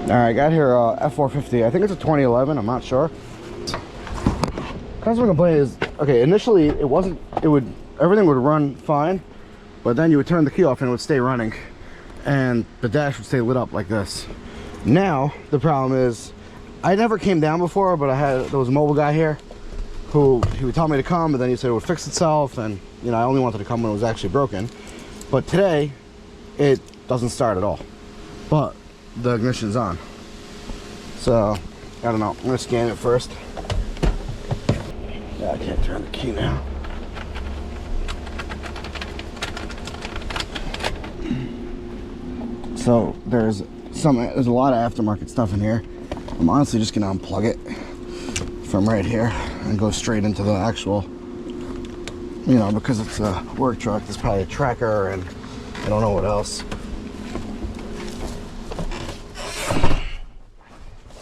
All right, got here F450. I think it's a 2011. I'm not sure. Customer complaint is, okay, initially everything would run fine, but then you would turn the key off and it would stay running, and the dash would stay lit up like this. Now the problem is, I never came down before, but there was a mobile guy here who he would tell me to come, but then he said it would fix itself, and you know, I only wanted to come when it was actually broken. But today it doesn't start at all, but the ignition's on. So I don't know, I'm gonna scan it first. Yeah, I can't turn the key now. So there's a lot of aftermarket stuff in here. I'm honestly just gonna unplug it from right here and go straight into the actual, you know, because it's a work truck, there's probably a tracker and I don't know what else.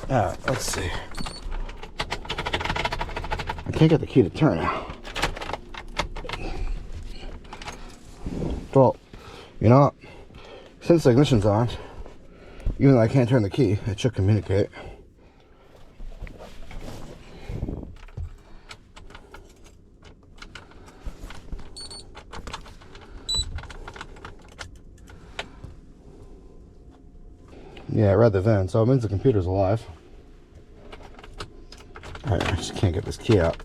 Alright, let's see. I can't get the key to turn now. Well, you know what? Since the ignition's on, even though I can't turn the key, it should communicate. Yeah, I read the VIN, so it means the computer's alive. Alright, I just can't get this key out.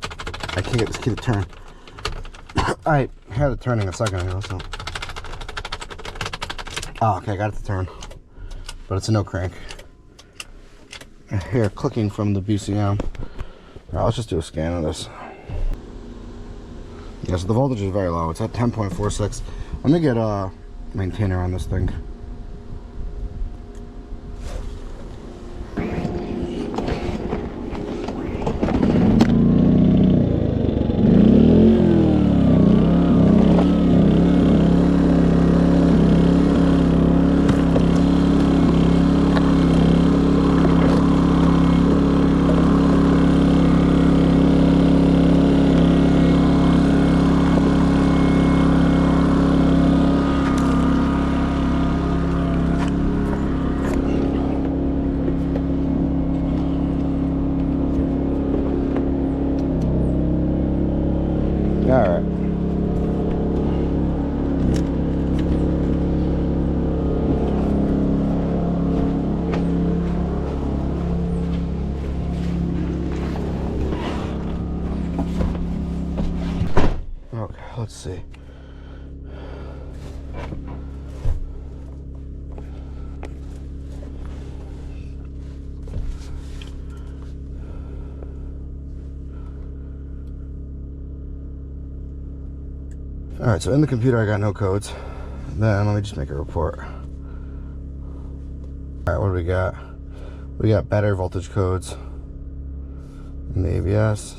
I can't get this key to turn. I had it turning a second ago, so. Oh, okay, I got it to turn. But it's a no crank. I hear clicking from the BCM. Alright, let's just do a scan of this. Yeah, so the voltage is very low. It's at 10.46. Let me get a maintainer on this thing. Alright. Okay, let's see. Alright, so in the computer I got no codes. Then let me just make a report. Alright, what do we got? We got battery voltage codes in the ABS.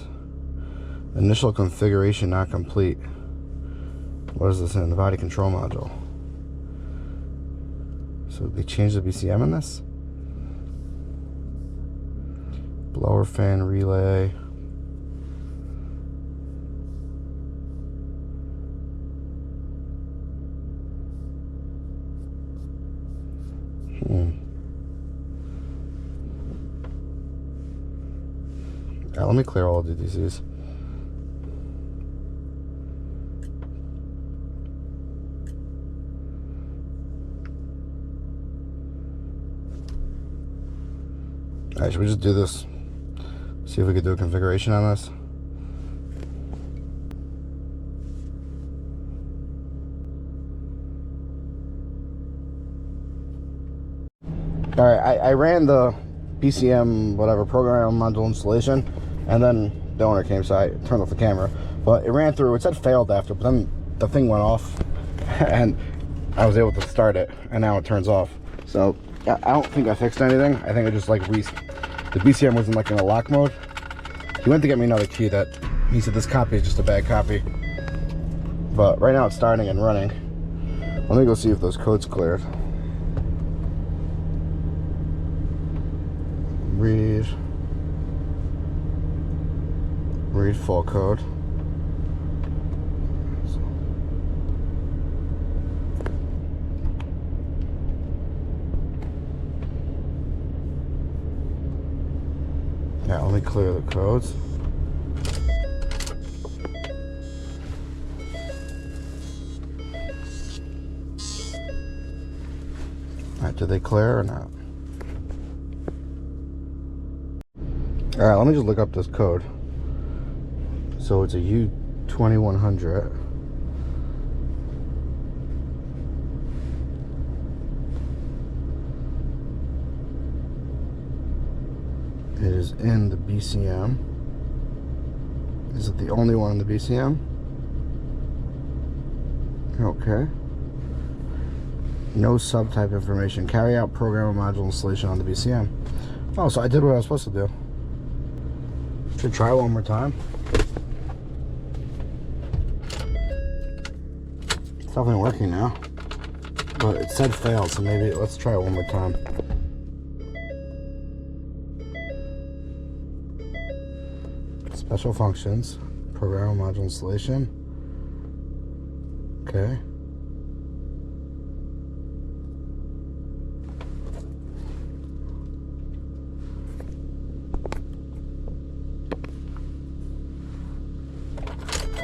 Initial configuration not complete. What is this in? The body control module. So they changed the BCM in this? Blower fan relay. Yeah, let me clear all the DCs. Alright, should we just do this? See if we could do a configuration on this. Alright, I ran the BCM whatever program module installation, and then the owner came, so I turned off the camera. But it ran through, it said failed after, but then the thing went off and I was able to start it, and now it turns off. So I don't think I fixed anything. I think I just like the BCM wasn't like in a lock mode. He went to get me another key that he said this copy is just a bad copy. But right now it's starting and running. Let me go see if those codes cleared. Read full code. Yeah, let me clear the codes. Alright, did they clear or not? Alright, let me just look up this code. So it's a U2100. It is in the BCM. Is it the only one in the BCM? Okay. No subtype information. Carry out program module installation on the BCM. Oh, so I did what I was supposed to do. Should try one more time. It's definitely working now. But it said failed, so maybe let's try it one more time. Special functions, program module installation. Okay.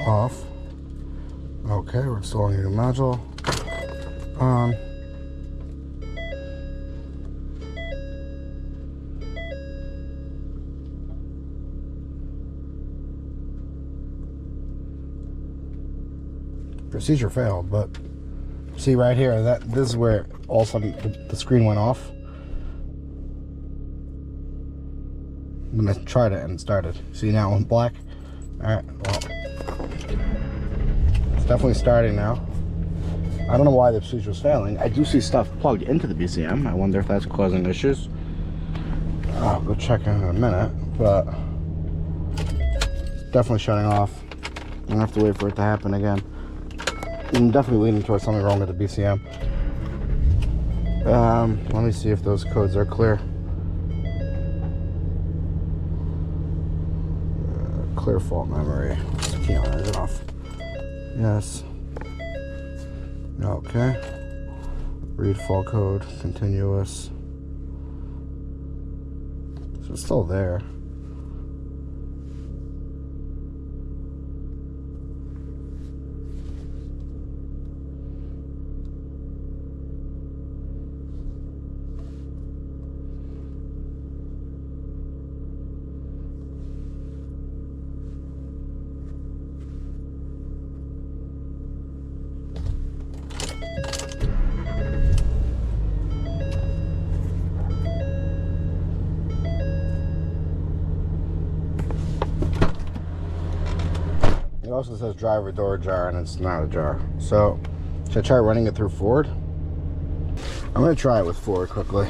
Off. Okay, we're installing a new module. On. Procedure failed, but see right here, this is where all of a sudden the screen went off. When I tried it and it started. See, now it went black. Alright, well, it's definitely starting now. I don't know why the procedure was failing. I do see stuff plugged into the BCM. I wonder if that's causing issues. I'll go check in a minute, but it's definitely shutting off. I'm gonna have to wait for it to happen again. I'm definitely leaning towards something wrong with the BCM. Let me see if those codes are clear. Clear fault memory. Key on it off. Yes. Okay. Read fault code. Continuous. So it's still there. It also says driver door jar, and it's not a jar. So, should I try running it through Ford? I'm going to try it with Ford quickly.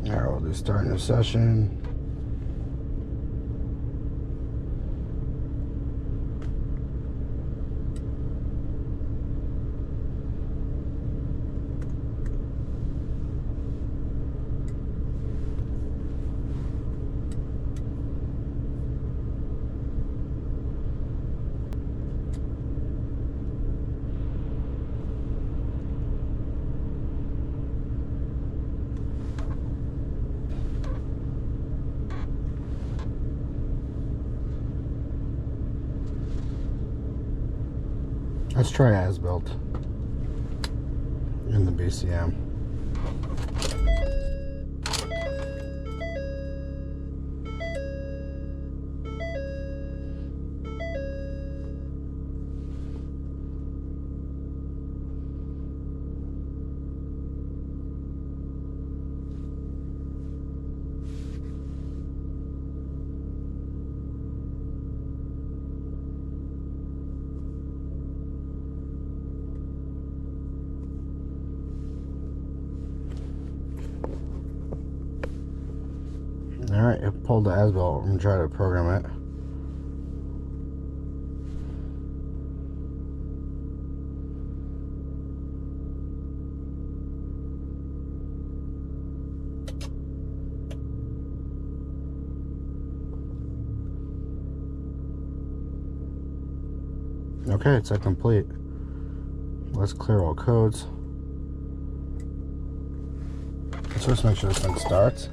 Alright, we'll do start new session. Let's try as built in the BCM. Alright, it pulled the as-built. I'm going to try to program it. Okay, it's set complete. Let's clear all codes. Let's first make sure this thing starts.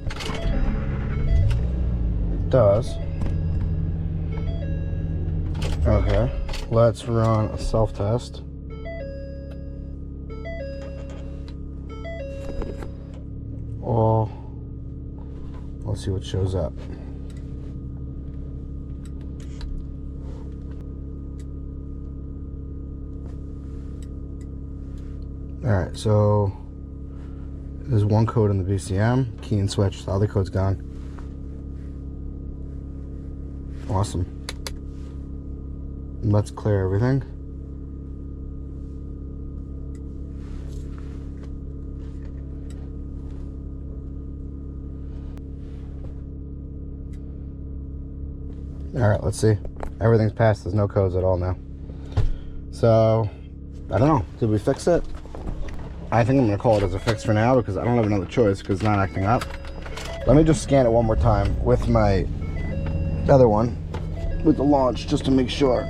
It does. Okay, let's run a self-test. Oh, let's see what shows up. Alright, so there's one code in the VCM, key and switch, the other code's gone. Awesome. Let's clear everything. Alright, let's see. Everything's passed, there's no codes at all now. So, I don't know, did we fix it? I think I'm going to call it as a fix for now because I don't have another choice because it's not acting up. Let me just scan it one more time with my other one, with the launch, just to make sure.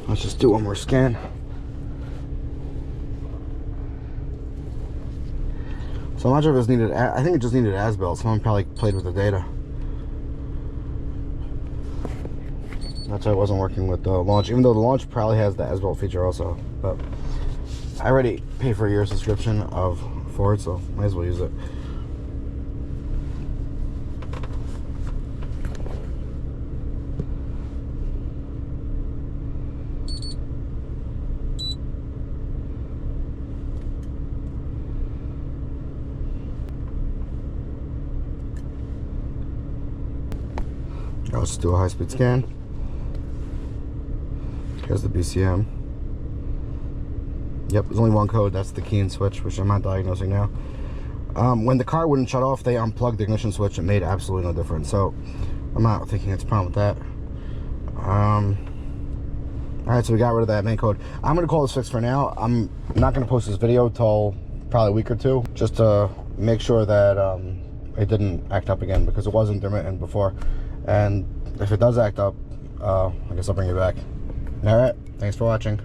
Let's just do one more scan. So I'm not sure if it's needed, I think it just needed as-built. Someone probably played with the data. That's why it wasn't working with the launch, even though the launch probably has the as-built feature also. But I already paid for a year subscription of Ford, so might as well use it. Let's do a high-speed scan. Here's the BCM. Yep, there's only one code. That's the key and switch, which I'm not diagnosing now. When the car wouldn't shut off, they unplugged the ignition switch. It made absolutely no difference. So I'm not thinking it's a problem with that. Alright, so we got rid of that main code. I'm going to call this fixed for now. I'm not going to post this video till probably a week or two, just to make sure that it didn't act up again, because it was intermittent before. And if it does act up, I guess I'll bring you back. Alright, thanks for watching.